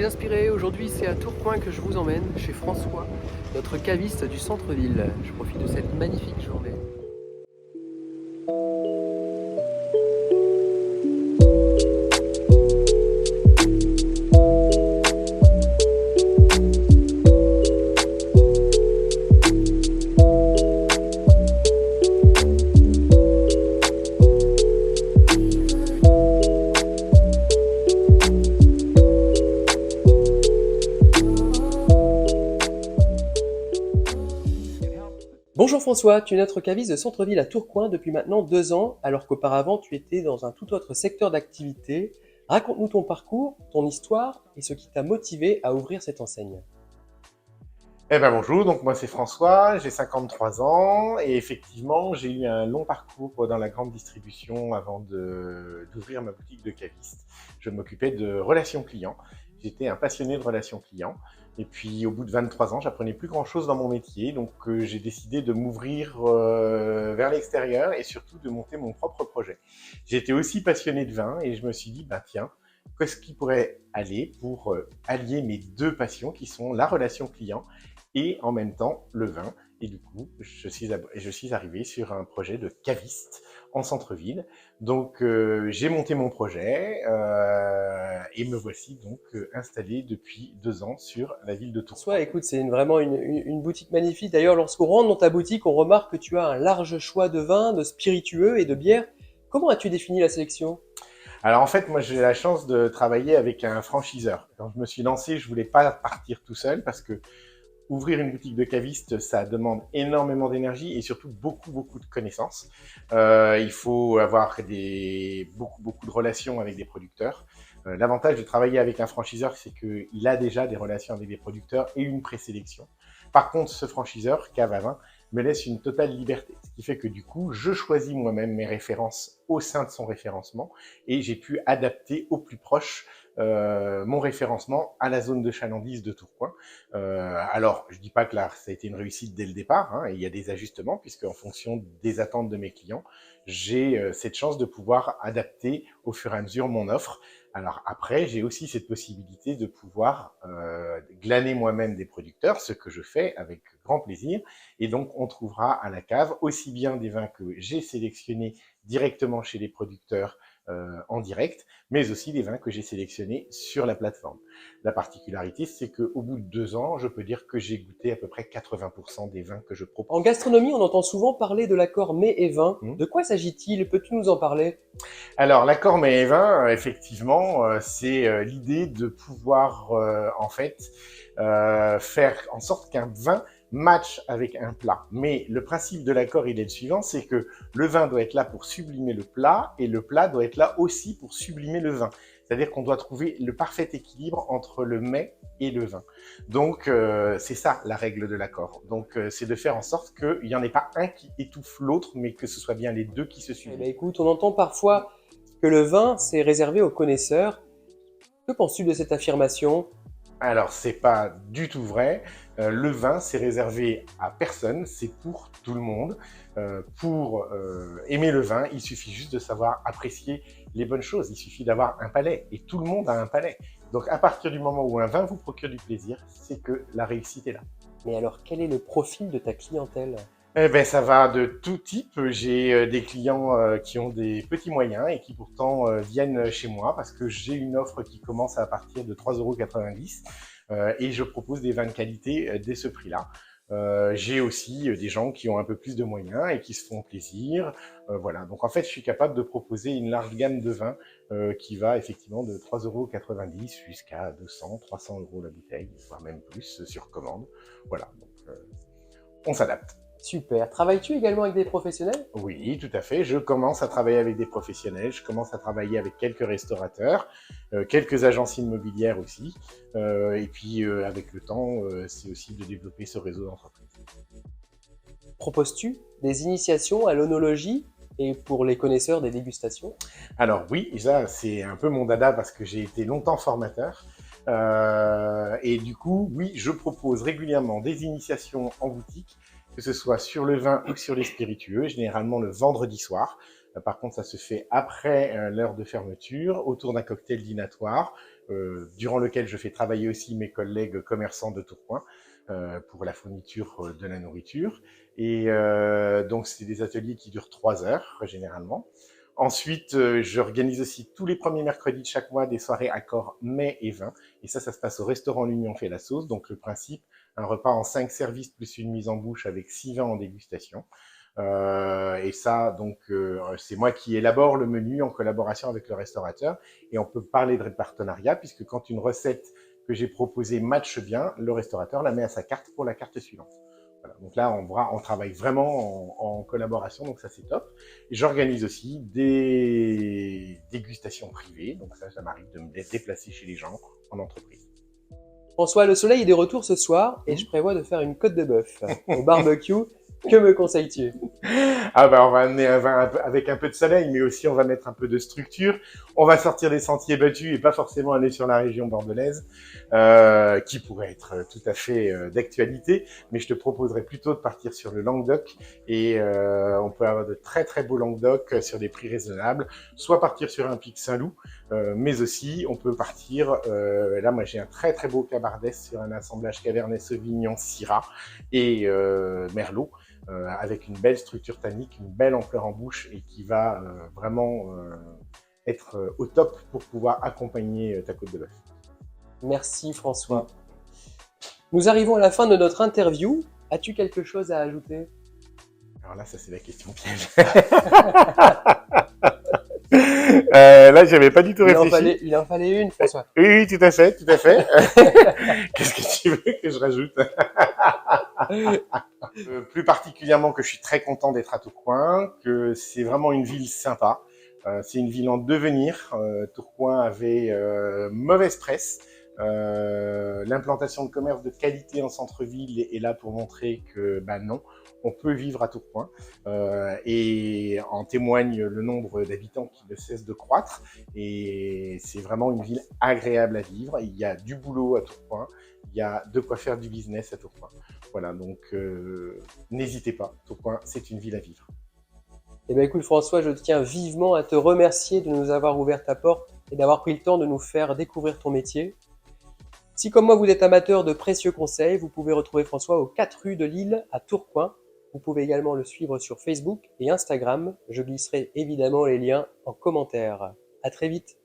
inspiré. Aujourd'hui, c'est à Tourcoing que je vous emmène, chez François, notre caviste du centre-ville. Je profite de cette magnifique journée. Bonjour François, tu es notre caviste de centre-ville à Tourcoing depuis maintenant 2 ans, alors qu'auparavant tu étais dans un tout autre secteur d'activité. Raconte-nous ton parcours, ton histoire et ce qui t'a motivé à ouvrir cette enseigne. Bonjour, donc moi c'est François, j'ai 53 ans et effectivement j'ai eu un long parcours dans la grande distribution avant d'ouvrir ma boutique de caviste. Je m'occupais de relations clients, j'étais un passionné de relations clients et puis au bout de 23 ans j'apprenais plus grand chose dans mon métier, donc j'ai décidé de m'ouvrir vers l'extérieur et surtout de monter mon propre projet. J'étais aussi passionné de vin et je me suis dit bah tiens, qu'est-ce qui pourrait aller pour allier mes deux passions qui sont la relation client et en même temps le vin. Et du coup, je suis arrivé sur un projet de caviste en centre-ville. Donc, j'ai monté mon projet et me voici donc installé depuis 2 ans sur la ville de Tours. François, écoute, c'est vraiment une boutique magnifique. D'ailleurs, lorsqu'on rentre dans ta boutique, on remarque que tu as un large choix de vins, de spiritueux et de bières. Comment as-tu défini la sélection? Alors en fait, moi j'ai la chance de travailler avec un franchiseur. Quand je me suis lancé, je voulais pas partir tout seul parce que ouvrir une boutique de caviste, ça demande énormément d'énergie et surtout beaucoup de connaissances. Il faut avoir beaucoup de relations avec des producteurs. L'avantage de travailler avec un franchiseur, c'est qu'il a déjà des relations avec des producteurs et une présélection. Par contre, ce franchiseur, Cave à Vin, me laisse une totale liberté. Ce qui fait que du coup, je choisis moi-même mes références au sein de son référencement et j'ai pu adapter au plus proche mon référencement à la zone de chalandise de Tourcoing. Alors, je dis pas que là, ça a été une réussite dès le départ, hein, il y a des ajustements, puisque en fonction des attentes de mes clients, j'ai cette chance de pouvoir adapter au fur et à mesure mon offre. Alors après, j'ai aussi cette possibilité de pouvoir glaner moi-même des producteurs, ce que je fais avec grand plaisir. Et donc, on trouvera à la cave aussi bien des vins que j'ai sélectionnés directement chez les producteurs en direct, mais aussi des vins que j'ai sélectionnés sur la plateforme. La particularité, c'est qu'au bout de 2 ans, je peux dire que j'ai goûté à peu près 80% des vins que je En propose. gastronomie, on entend souvent parler de l'accord mets et vin. Hmm. De quoi s'agit-il? Peux-tu nous en parler? Alors, l'accord mets et vin, effectivement, c'est l'idée de pouvoir, en fait, faire en sorte qu'un vin match avec un plat. Mais le principe de l'accord, il est le suivant, c'est que le vin doit être là pour sublimer le plat et le plat doit être là aussi pour sublimer le vin. C'est-à-dire qu'on doit trouver le parfait équilibre entre le mets et le vin. Donc, c'est ça la règle de l'accord. Donc, c'est de faire en sorte qu'il n'y en ait pas un qui étouffe l'autre, mais que ce soit bien les deux qui se Eh ben, subliment. écoute, on entend parfois que le vin, c'est réservé aux connaisseurs. Que penses-tu de cette affirmation? Alors, c'est pas du tout vrai. Le vin, c'est réservé à personne, c'est pour tout le monde. Pour aimer le vin, il suffit juste de savoir apprécier les bonnes choses. Il suffit d'avoir un palais, et tout le monde a un palais. Donc, à partir du moment où un vin vous procure du plaisir, c'est que la réussite est là. Mais alors, quel est le profil de ta clientèle? Ça va de tout type. J'ai des clients qui ont des petits moyens et qui pourtant viennent chez moi parce que j'ai une offre qui commence à partir de 3,90 € et je propose des vins de qualité dès ce prix-là. J'ai aussi des gens qui ont un peu plus de moyens et qui se font plaisir. Voilà. Donc en fait, je suis capable de proposer une large gamme de vins qui va effectivement de 3,90 € jusqu'à 200, 300 € la bouteille, voire même plus sur commande. Voilà. Donc on s'adapte. Super. Travailles-tu également avec des professionnels? Oui, tout à fait. Je commence à travailler avec des professionnels, je commence à travailler avec quelques restaurateurs, quelques agences immobilières aussi. Et puis, avec le temps, c'est aussi de développer ce réseau d'entreprises. Proposes-tu des initiations à l'œnologie et pour les connaisseurs des dégustations? Alors oui, ça, c'est un peu mon dada parce que j'ai été longtemps formateur. Et du coup, oui, je propose régulièrement des initiations en boutique, que ce soit sur le vin ou sur les spiritueux, généralement le vendredi soir. Par contre, ça se fait après l'heure de fermeture, autour d'un cocktail dînatoire, durant lequel je fais travailler aussi mes collègues commerçants de Tourcoing pour la fourniture de la nourriture. Et donc, c'est des ateliers qui durent 3 heures, généralement. Ensuite, j'organise aussi tous les premiers mercredis de chaque mois des soirées accords mets et vins. Et ça se passe au restaurant L'Union fait la sauce. Donc, le principe, un repas en 5 services plus une mise en bouche avec 6 vins en dégustation. Et ça, donc, c'est moi qui élabore le menu en collaboration avec le restaurateur. Et on peut parler de partenariat, puisque quand une recette que j'ai proposée matche bien, le restaurateur la met à sa carte pour la carte suivante. Voilà. Donc là, on travaille vraiment en collaboration, donc ça c'est top. Et j'organise aussi des dégustations privées, donc ça m'arrive de me déplacer chez les gens en entreprise. François, le soleil est de retour ce soir et je prévois de faire une côte de bœuf au barbecue. Que me conseilles-tu? Ah bah on va amener un vin avec un peu de soleil, mais aussi on va mettre un peu de structure. On va sortir des sentiers battus et pas forcément aller sur la région bordelaise, qui pourrait être tout à fait d'actualité. Mais je te proposerais plutôt de partir sur le Languedoc et on peut avoir de très très beaux Languedoc sur des prix raisonnables. Soit partir sur un pic Saint-Loup, mais aussi on peut partir. Là moi j'ai un très très beau Cabardès sur un assemblage Cabernet Sauvignon, Syrah et Merlot. Avec une belle structure tannique, une belle ampleur en bouche et qui va vraiment être au top pour pouvoir accompagner ta côte de bœuf. Merci François. Nous arrivons à la fin de notre interview. As-tu quelque chose à ajouter? Alors là, ça c'est la question piège. Là, j'avais pas du tout réfléchi. Il en fallait une, François. Oui, tout à fait, tout à fait. Qu'est-ce que tu veux que je rajoute? Plus particulièrement que je suis très content d'être à Tourcoing, que c'est vraiment une ville sympa. C'est une ville en devenir. Tourcoing avait mauvaise presse. L'implantation de commerce de qualité en centre-ville est là pour montrer que non, on peut vivre à Tourcoing. Et en témoigne le nombre d'habitants qui ne cesse de croître. Et c'est vraiment une ville agréable à vivre. Il y a du boulot à Tourcoing. Il y a de quoi faire du business à Tourcoing. Voilà, donc n'hésitez pas. Tourcoing, c'est une ville à vivre. Eh bien écoute François, je tiens vivement à te remercier de nous avoir ouvert ta porte et d'avoir pris le temps de nous faire découvrir ton métier. Si comme moi vous êtes amateur de précieux conseils, vous pouvez retrouver François aux 4 rues de Lille à Tourcoing. Vous pouvez également le suivre sur Facebook et Instagram. Je glisserai évidemment les liens en commentaire. À très vite.